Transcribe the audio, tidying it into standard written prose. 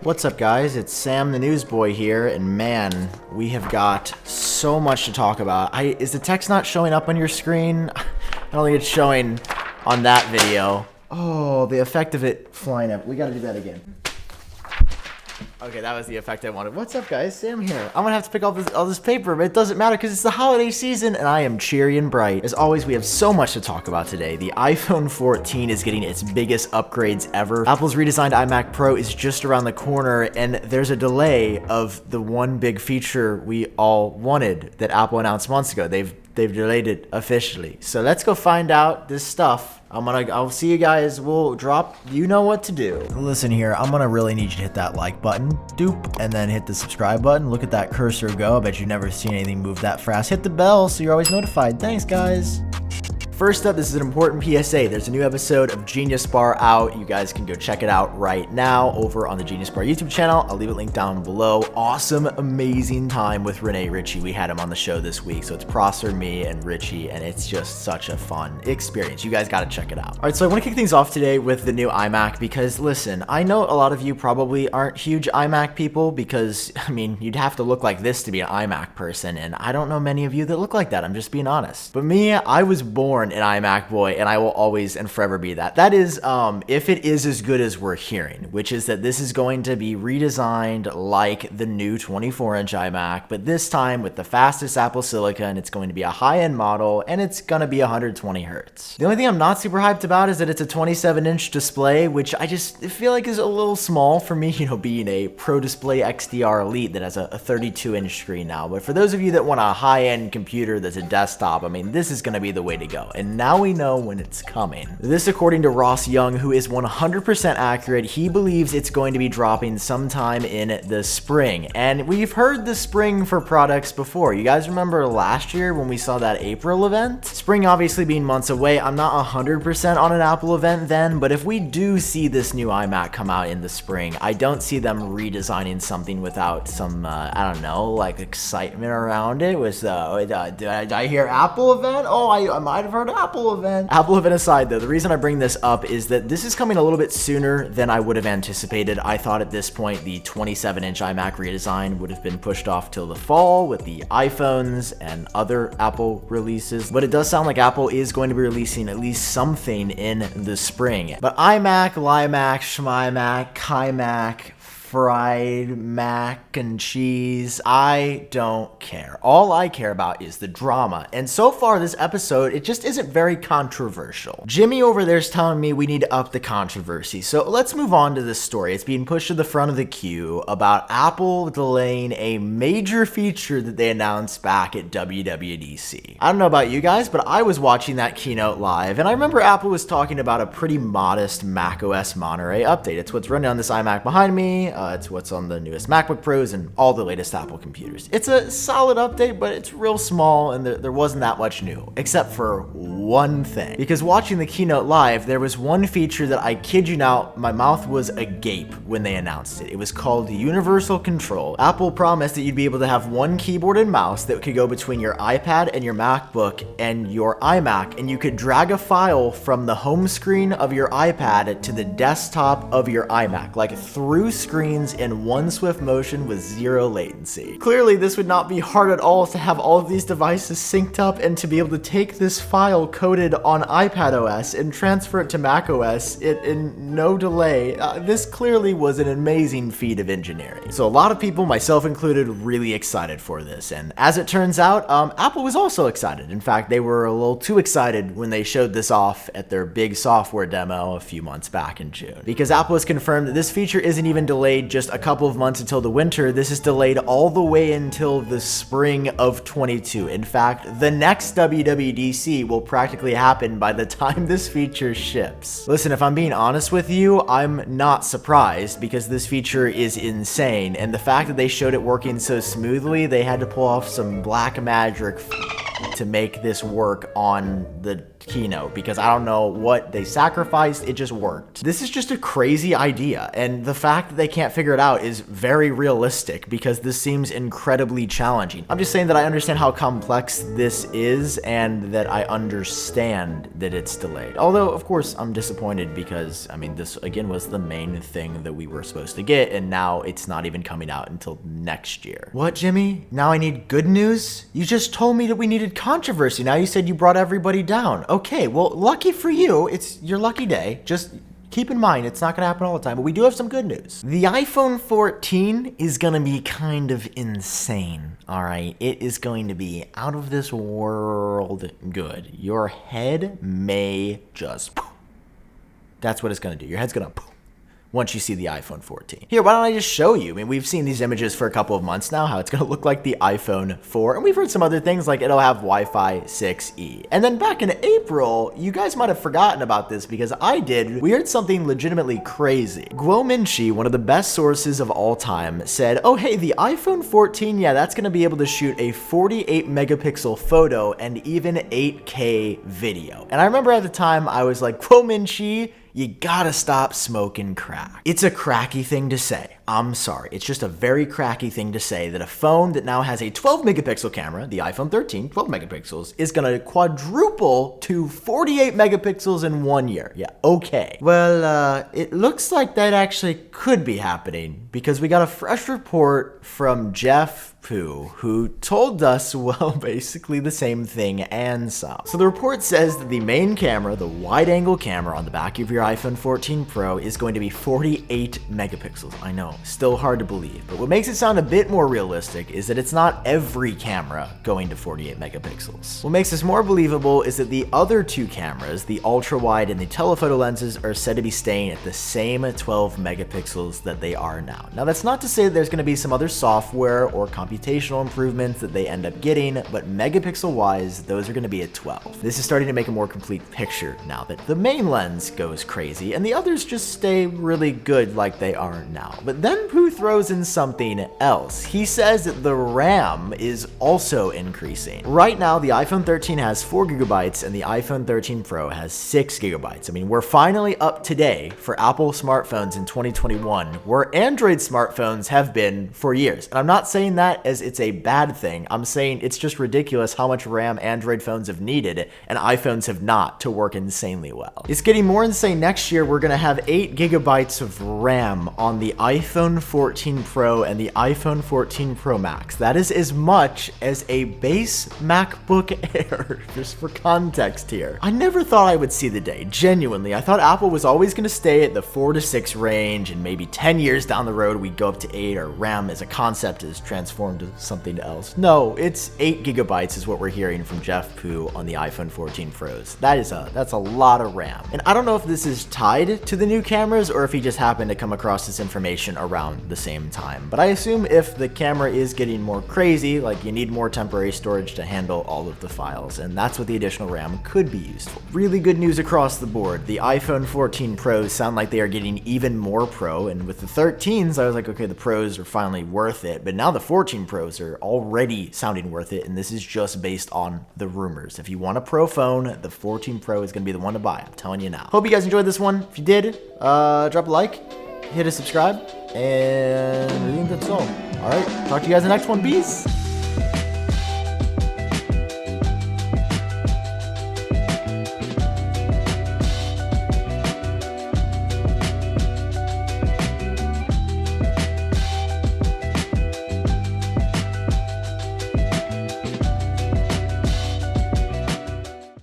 What's up, guys? It's Sam the Newsboy here, and man, we have got so much to talk about. Is the text not showing up on your screen? I don't think it's showing on that video. Oh, the effect of it flying up. We gotta do that again. Okay, that was the effect I wanted. What's up, guys? Sam here. I'm gonna have to pick up all this paper, but it doesn't matter because it's the holiday season and I am cheery and bright. As always, we have so much to talk about today. The iPhone 14 is getting its biggest upgrades ever. Apple's redesigned iMac Pro is just around the corner, and there's a delay of the one big feature we all wanted that Apple announced months ago. They've delayed it officially. So let's go find out this stuff. I'll see you guys. We'll drop. You know what to do. Listen here. I'm gonna really need you to hit that like button, doop, and then hit the subscribe button. Look at that cursor go. I bet you've never seen anything move that fast. Hit the bell so you're always notified. Thanks, guys. First up, this is an important PSA. There's a new episode of Genius Bar out. You guys can go check it out right now over on the Genius Bar YouTube channel. I'll leave it linked down below. Awesome, amazing time with Renee Ritchie. We had him on the show this week. So it's Prosser, me, and Ritchie, and it's just such a fun experience. You guys got to check it out. All right, so I want to kick things off today with the new iMac because, listen, I know a lot of you probably aren't huge iMac people because, I mean, you'd have to look like this to be an iMac person, and I don't know many of you that look like that. I'm just being honest. But me, I was born an iMac boy, and I will always and forever be that. That is, if it is as good as we're hearing, which is that this is going to be redesigned like the new 24-inch iMac, but this time with the fastest Apple Silicon. It's going to be a high-end model, and it's going to be 120 hertz. The only thing I'm not super hyped about is that it's a 27-inch display, which I just feel like is a little small for me, being a Pro Display XDR Elite that has a 32-inch screen now. But for those of you that want a high-end computer that's a desktop, I mean, this is going to be the way to go. And now we know when it's coming. This according to Ross Young, who is 100% accurate. He believes it's going to be dropping sometime in the spring. And we've heard the spring for products before. You guys remember last year when we saw that April event? Spring obviously being months away. I'm not 100% on an Apple event then, but if we do see this new iMac come out in the spring, I don't see them redesigning something without some, I don't know, like excitement around it. Did I hear Apple event? Oh, I might have heard Apple event. Apple event aside though, the reason I bring this up is that this is coming a little bit sooner than I would have anticipated. I thought at this point the 27-inch iMac redesign would have been pushed off till the fall with the iPhones and other Apple releases, but it does sound like Apple is going to be releasing at least something in the spring. But iMac, LiMac, SchmiMac, KiMac, fried mac and cheese, I don't care. All I care about is the drama. And so far this episode, it just isn't very controversial. Jimmy over there's telling me we need to up the controversy. So let's move on to this story. It's being pushed to the front of the queue about Apple delaying a major feature that they announced back at WWDC. I don't know about you guys, but I was watching that keynote live, and I remember Apple was talking about a pretty modest macOS Monterey update. It's what's running on this iMac behind me. It's what's on the newest MacBook Pros and all the latest Apple computers. It's a solid update, but it's real small, and there wasn't that much new, except for one thing. Because watching the keynote live, there was one feature that I kid you not, my mouth was agape when they announced it. It was called Universal Control. Apple promised that you'd be able to have one keyboard and mouse that could go between your iPad and your MacBook and your iMac, and you could drag a file from the home screen of your iPad to the desktop of your iMac, like through screens in one swift motion with zero latency. Clearly, this would not be hard at all to have all of these devices synced up and to be able to take this file coded on iPadOS and transfer it to macOS in no delay. This clearly was an amazing feat of engineering. So a lot of people, myself included, really excited for this. And as it turns out, Apple was also excited. In fact, they were a little too excited when they showed this off at their big software demo a few months back in June. Because Apple has confirmed that this feature isn't even delayed just a couple of months until the winter. This is delayed all the way until the spring of 22. In fact, the next WWDC will practically happen by the time this feature ships. Listen, if I'm being honest with you, I'm not surprised because this feature is insane, and the fact that they showed it working so smoothly, they had to pull off some black magic to make this work on the keynote, because I don't know what they sacrificed, it just worked. This is just a crazy idea, and the fact that they can't figure it out is very realistic because this seems incredibly challenging. I'm just saying that I understand how complex this is and that I understand that it's delayed. Although, of course, I'm disappointed because, I mean, this again was the main thing that we were supposed to get, and now it's not even coming out until next year. What, Jimmy? Now I need good news? You just told me that we needed controversy. Now you said you brought everybody down. Okay, well, lucky for you, it's your lucky day. Just keep in mind, it's not gonna happen all the time, but we do have some good news. The iPhone 14 is gonna be kind of insane, all right? It is going to be out of this world good. Your head may just, that's what it's gonna do. Your head's gonna once you see the iPhone 14. Here, why don't I just show you? I mean, we've seen these images for a couple of months now, how it's gonna look like the iPhone 4, and we've heard some other things like it'll have Wi-Fi 6E. And then back in April, you guys might have forgotten about this because I did. We heard something legitimately crazy. Guo Minchi, one of the best sources of all time, said, oh hey, the iPhone 14, yeah, that's gonna be able to shoot a 48 megapixel photo and even 8K video. And I remember at the time, I was like, Guo Minchi, you gotta stop smoking crack. It's a cracky thing to say. I'm sorry. It's just a very cracky thing to say that a phone that now has a 12 megapixel camera, the iPhone 13, 12 megapixels, is gonna quadruple to 48 megapixels in 1 year. Yeah, okay. Well, it looks like that actually could be happening because we got a fresh report from Jeff Poo, who told us, well, basically the same thing and some. So the report says that the main camera, the wide-angle camera on the back of your iPhone 14 Pro, is going to be 48 megapixels. I know, still hard to believe, but what makes it sound a bit more realistic is that it's not every camera going to 48 megapixels. What makes this more believable is that the other two cameras, the ultra-wide and the telephoto lenses, are said to be staying at the same 12 megapixels that they are now. Now, that's not to say that there's going to be some other software or computational improvements that they end up getting, but megapixel wise, those are going to be at 12. This is starting to make a more complete picture now that the main lens goes crazy and the others just stay really good like they are now. But then Pooh throws in something else. He says that the RAM is also increasing. Right now, the iPhone 13 has 4 gigabytes and the iPhone 13 Pro has 6 gigabytes. I mean, we're finally up today for Apple smartphones in 2021, where Android smartphones have been for years. And I'm not saying that as it's a bad thing. I'm saying it's just ridiculous how much RAM Android phones have needed and iPhones have not to work insanely well. It's getting more insane. Next year, we're gonna have 8 gigabytes of RAM on the iPhone 14 Pro and the iPhone 14 Pro Max. That is as much as a base MacBook Air, just for context here. I never thought I would see the day, genuinely. I thought Apple was always gonna stay at the 4 to 6 range and maybe 10 years down the road we'd go up to 8, or RAM as a concept is transformed to something else. No, it's 8 gigabytes is what we're hearing from Jeff Poo on the iPhone 14 Pros. That's a lot of RAM. And I don't know if this is tied to the new cameras or if he just happened to come across this information around the same time. But I assume if the camera is getting more crazy, like you need more temporary storage to handle all of the files, and that's what the additional RAM could be used for. Really good news across the board. The iPhone 14 Pros sound like they are getting even more pro, and with the 13s, I was like, okay, the Pros are finally worth it, but now the 14 Pros are already sounding worth it, and this is just based on the rumors. If you want a Pro phone, the 14 Pro is going to be the one to buy. I'm telling you now. Hope you guys enjoyed this one. If you did, drop a like, hit a subscribe, and I think that's all. All right, talk to you guys in the next one. Peace.